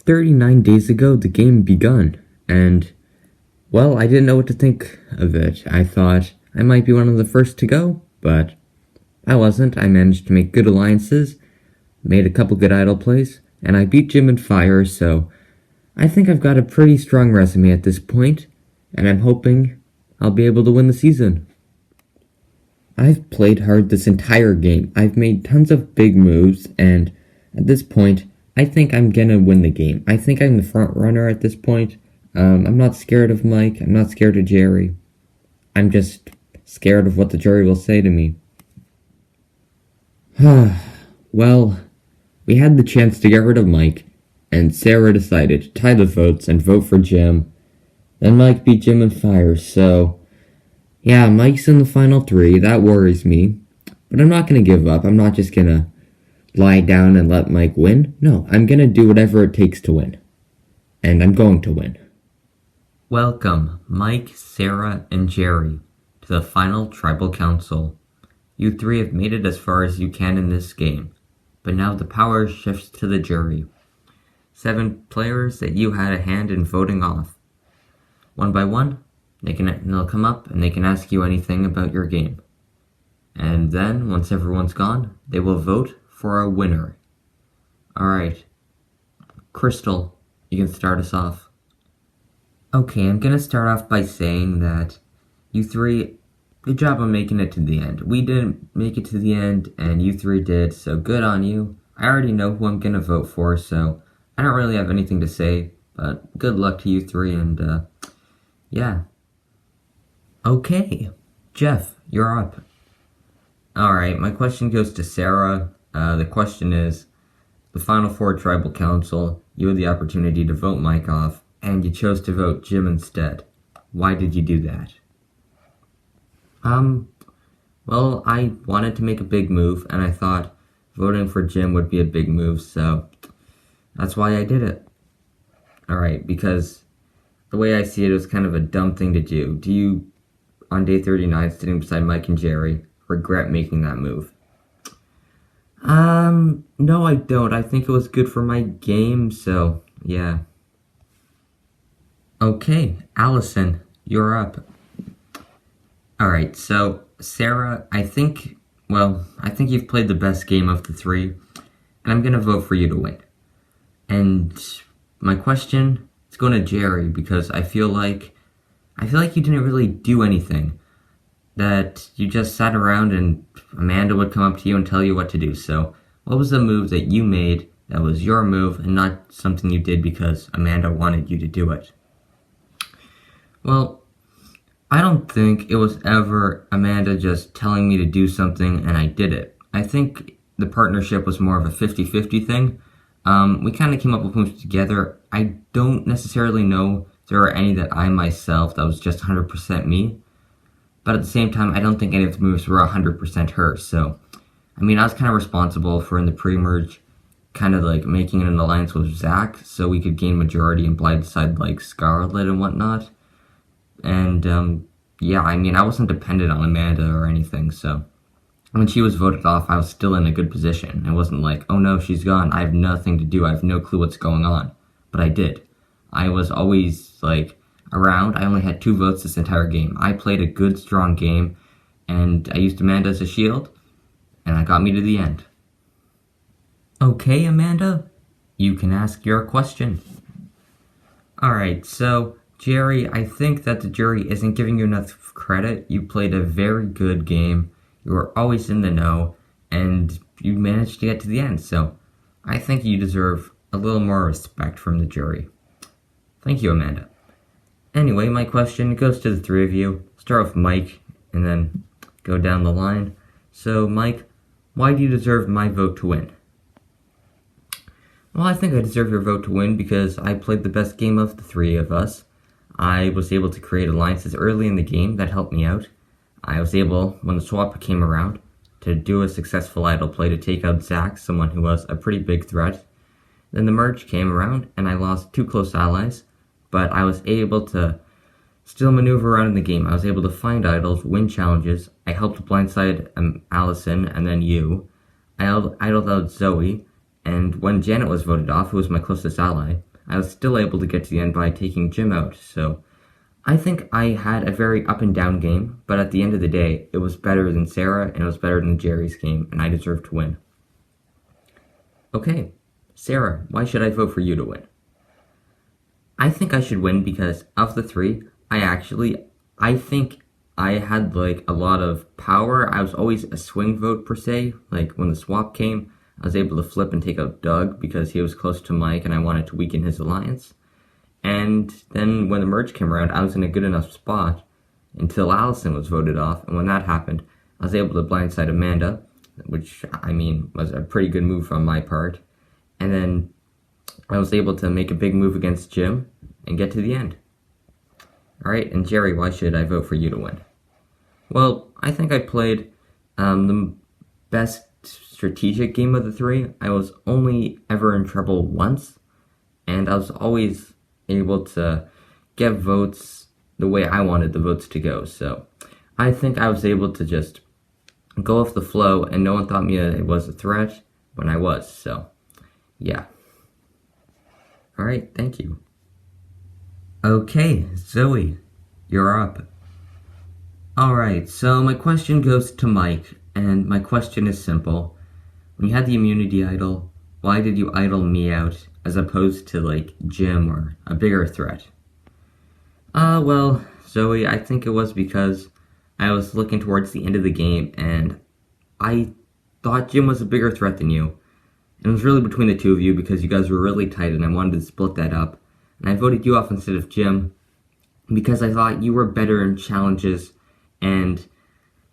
39 days ago, the game begun, and, well, I didn't know what to think of it. I thought I might be one of the first to go, but I wasn't. I managed to make good alliances, made a couple good idle plays, and I beat Jim and Fire, so I think I've got a pretty strong resume at this point, and I'm hoping I'll be able to win the season. I've played hard this entire game. I've made tons of big moves, and at this point, I think I'm gonna win the game. I think I'm the front runner at this point. I'm not scared of Mike. I'm not scared of Jerry. I'm just scared of what the jury will say to me. Well, we had the chance to get rid of Mike, and Sarah decided to tie the votes and vote for Jim. Then Mike beat Jim and Fire, so yeah, Mike's in the final three. That worries me. But I'm not gonna give up. I'm not just gonna lie down and let Mike win. No, I'm gonna do whatever it takes to win. And I'm going to win. Welcome, Mike, Sarah, and Jerry, to the final Tribal Council. You three have made it as far as you can in this game, but now the power shifts to the jury. 7 players that you had a hand in voting off. One by one, they'll come up and they can ask you anything about your game. And then, once everyone's gone, they will vote for a winner. Alright, Crystal, you can start us off. Okay, I'm gonna start off by saying that you three, good job on making it to the end. We didn't make it to the end, and you three did, so good on you. I already know who I'm gonna vote for, so I don't really have anything to say, but good luck to you three, and yeah. Okay, Jeff, you're up. Alright, my question goes to Sarah. The question is, the Final Four Tribal Council, you had the opportunity to vote Mike off, and you chose to vote Jim instead. Why did you do that? Well, I wanted to make a big move, and I thought voting for Jim would be a big move, so that's why I did it. Alright, because the way I see it, it was kind of a dumb thing to do. Do you, on day 39, sitting beside Mike and Jerry, regret making that move? No, I don't. I think it was good for my game, so yeah. Okay, Allison, you're up. Alright, so Sarah, I think you've played the best game of the three, and I'm gonna vote for you to win. And my question is going to Jerry, because I feel like you didn't really do anything. That you just sat around and Amanda would come up to you and tell you what to do. So, what was the move that you made that was your move and not something you did because Amanda wanted you to do it? Well, I don't think it was ever Amanda just telling me to do something and I did it. I think the partnership was more of a 50-50 thing. We kind of came up with moves together. I don't necessarily know if there were any that I myself that was just 100% me. But at the same time, I don't think any of the moves were 100% her. So, I mean, I was kind of responsible for, in the pre-merge, kind of like making an alliance with Zach so we could gain majority and blindside like Scarlet and whatnot. And, yeah, I mean, I wasn't dependent on Amanda or anything, so when she was voted off, I was still in a good position. It wasn't like, oh no, she's gone, I have nothing to do, I have no clue what's going on. But I did. I was always, like, around. I only had 2 votes this entire game. I played a good, strong game, and I used Amanda as a shield, and that got me to the end. Okay, Amanda, you can ask your question. Alright, so, Jerry, I think that the jury isn't giving you enough credit. You played a very good game. You were always in the know, and you managed to get to the end, so I think you deserve a little more respect from the jury. Thank you, Amanda. Anyway, my question goes to the 3 of you. Start with Mike, and then go down the line. So, Mike, why do you deserve my vote to win? Well, I think I deserve your vote to win because I played the best game of the 3 of us. I was able to create alliances early in the game that helped me out. I was able, when the swap came around, to do a successful idle play to take out Zach, someone who was a pretty big threat. Then the merge came around, and I lost 2 close allies, but I was able to still maneuver around in the game. I was able to find idols, win challenges. I helped blindside Allison, and then you. I idled out Zoe, and when Janet was voted off, who was my closest ally, I was still able to get to the end by taking Jim out. So I think I had a very up and down game, but at the end of the day, it was better than Sarah and it was better than Jerry's game, and I deserve to win. Okay, Sarah, why should I vote for you to win? I think I should win because of the three, I think I had like a lot of power. I was always a swing vote per se. Like when the swap came, I was able to flip and take out Doug because he was close to Mike and I wanted to weaken his alliance. And then when the merge came around, I was in a good enough spot until Allison was voted off. And when that happened, I was able to blindside Amanda, which I mean was a pretty good move on my part. And then I was able to make a big move against Jim and get to the end. Alright, and Jerry, why should I vote for you to win? Well, I think I played the best strategic game of the three. I was only ever in trouble once, and I was always able to get votes the way I wanted the votes to go. So I think I was able to just go off the flow, and no one thought me it was a threat when I was. So, yeah. Alright, thank you. Okay, Zoe, you're up. Alright, so my question goes to Mike, and my question is simple. When you had the immunity idol, why did you idol me out as opposed to, like, Jim or a bigger threat? Well, Zoe, I think it was because I was looking towards the end of the game, and I thought Jim was a bigger threat than you. It was really between the two of you because you guys were really tight, and I wanted to split that up. And I voted you off instead of Jim because I thought you were better in challenges and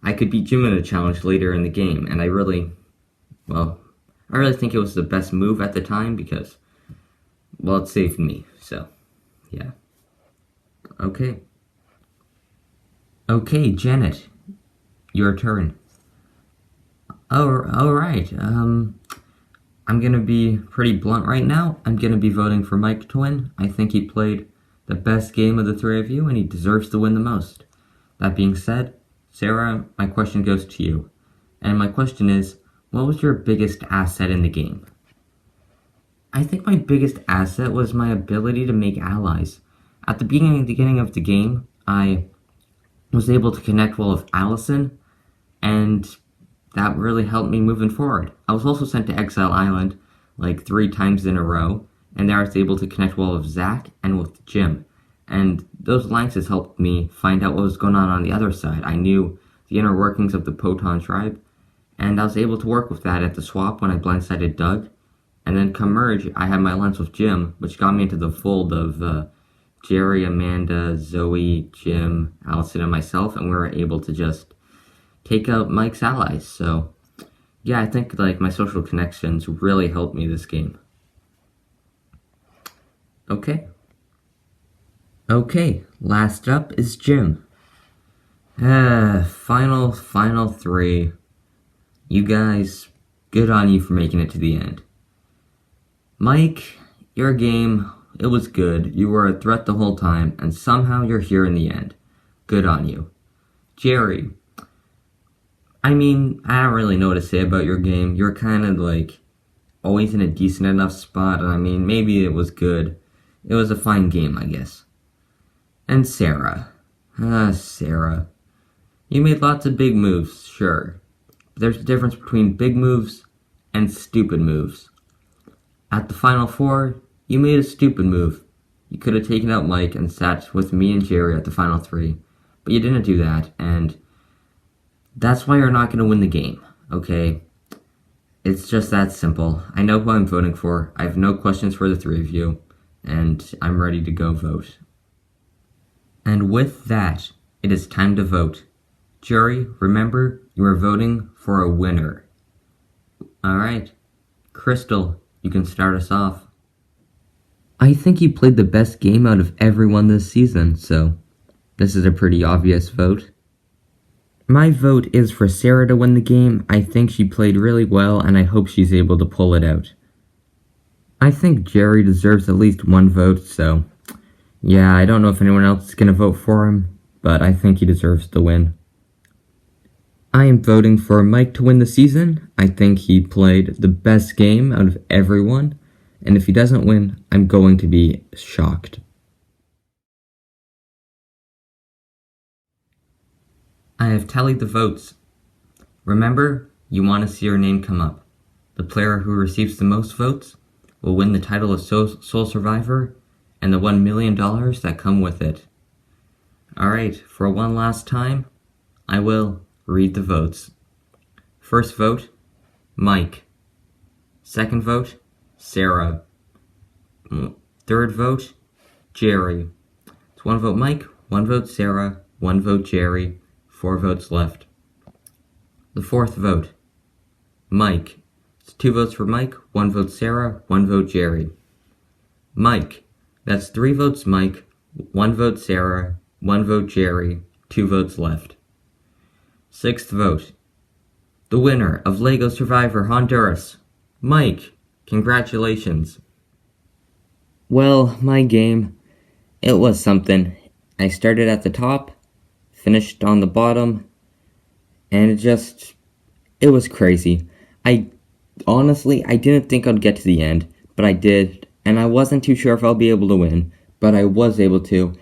I could beat Jim in a challenge later in the game. And I really think it was the best move at the time because, well, it saved me. So, yeah. Okay. Okay, Janet, your turn. Alright, I'm gonna be pretty blunt right now. I'm gonna be voting for Mike to win. I think he played the best game of the three of you, and he deserves to win the most. That being said, Sarah, my question goes to you. And my question is, what was your biggest asset in the game? I think my biggest asset was my ability to make allies. At the beginning of the game, I was able to connect well with Allison, and that really helped me moving forward. I was also sent to Exile Island like 3 times in a row, and there I was able to connect well with Zach and with Jim. And those alliances helped me find out what was going on the other side. I knew the inner workings of the Poton tribe, and I was able to work with that at the swap when I blindsided Doug. And then come merge, I had my alliance with Jim, which got me into the fold of Jerry, Amanda, Zoe, Jim, Allison, and myself, and we were able to just take out Mike's allies. So yeah, I think like my social connections really helped me this game. Okay, last up is Jim. Final 3. You guys, good on you for making it to the end. Mike, your game, it was good. You were a threat the whole time, and somehow you're here in the end. Good on you. Jerry, I mean, I don't really know what to say about your game. You're kind of like always in a decent enough spot. I mean, maybe it was good. It was a fine game, I guess. And Sarah. Sarah. You made lots of big moves, sure. But there's a difference between big moves and stupid moves. At the Final 4, you made a stupid move. You could have taken out Mike and sat with me and Jerry at the Final 3. But you didn't do that, and that's why you're not going to win the game, okay? It's just that simple. I know who I'm voting for. I have no questions for the 3 of you, and I'm ready to go vote. And with that, it is time to vote. Jury, remember, you are voting for a winner. Alright, Crystal, you can start us off. I think you played the best game out of everyone this season, so this is a pretty obvious vote. My vote is for Sarah to win the game. I think she played really well, and I hope she's able to pull it out. I think Jerry deserves at least 1 vote, so yeah, I don't know if anyone else is going to vote for him, but I think he deserves the win. I am voting for Mike to win the season. I think he played the best game out of everyone, And if he doesn't win, I'm going to be shocked. I have tallied the votes. Remember, you want to see your name come up. The player who receives the most votes will win the title of Sole Survivor and the $1 million that come with it. Alright, for one last time, I will read the votes. First vote, Mike. Second vote, Sarah. Third vote, Jerry. It's 1 vote Mike, 1 vote Sarah, 1 vote Jerry, 4 votes left. The fourth vote, Mike. It's 2 votes for Mike, 1 vote Sarah, 1 vote Jerry. Mike. That's 3 votes Mike, 1 vote Sarah, 1 vote Jerry, 2 votes left. Sixth vote, the winner of LEGO Survivor Honduras, Mike. Congratulations. Well, my game, it was something. I started at the top, finished on the bottom, and it was crazy. Honestly, I didn't think I'd get to the end, but I did, and I wasn't too sure if I'll be able to win, but I was able to,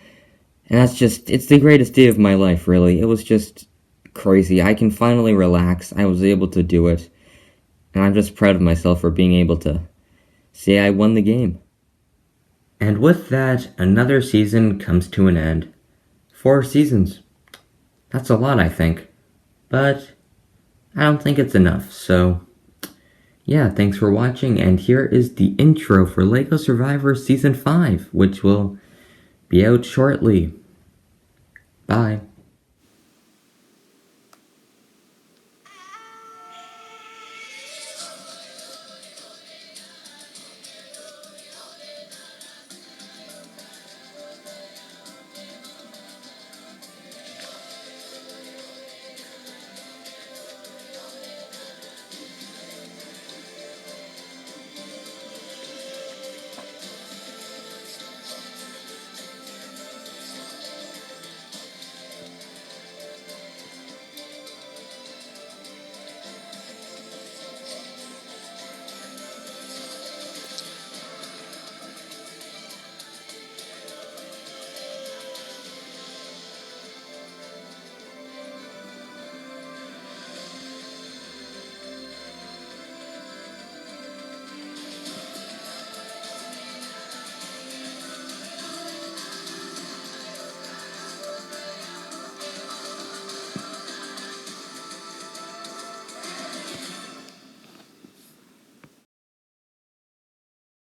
and it's the greatest day of my life, really. It was just crazy. I can finally relax. I was able to do it, and I'm just proud of myself for being able to say I won the game. And with that, another season comes to an end. 4 seasons. That's a lot, I think, but I don't think it's enough, so yeah, thanks for watching, and here is the intro for LEGO Survivor Season 5, which will be out shortly. Bye.